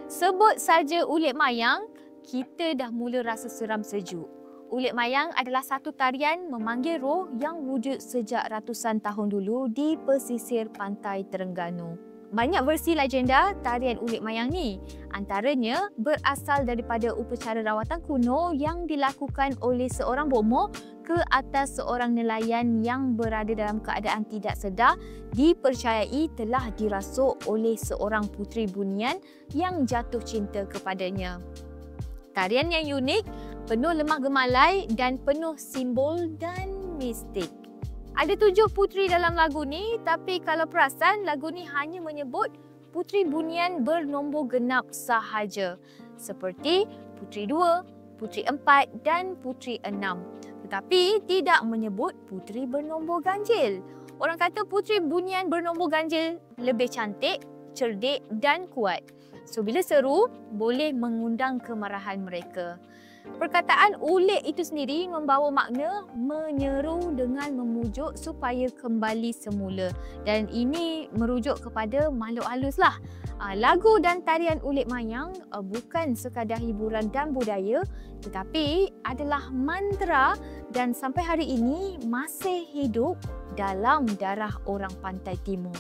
Sebut saja ulit mayang, kita dah mula rasa seram sejuk. Ulit mayang adalah satu tarian memanggil roh yang wujud sejak ratusan tahun dulu di pesisir pantai Terengganu. Banyak versi legenda tarian ulit mayang ni. Antaranya berasal daripada upacara rawatan kuno yang dilakukan oleh seorang bomoh ke atas seorang nelayan yang berada dalam keadaan tidak sedar, dipercayai telah dirasuk oleh seorang puteri bunian yang jatuh cinta kepadanya. Tarian yang unik, penuh lemah gemalai dan penuh simbol dan mistik. Ada 7 puteri dalam lagu ni, tapi kalau perasan lagu ni hanya menyebut puteri bunian bernombor genap sahaja. Seperti puteri 2, puteri 4 dan puteri 6. Tetapi tidak menyebut puteri bernombor ganjil. Orang kata puteri bunian bernombor ganjil lebih cantik, cerdik dan kuat. So bila seru, boleh mengundang kemarahan mereka. Perkataan ulit itu sendiri membawa makna menyeru dengan memujuk supaya kembali semula. Dan ini merujuk kepada makhluk halus lah. Lagu dan tarian ulit mayang bukan sekadar hiburan dan budaya, tetapi adalah mantra dan sampai hari ini masih hidup dalam darah orang Pantai Timur.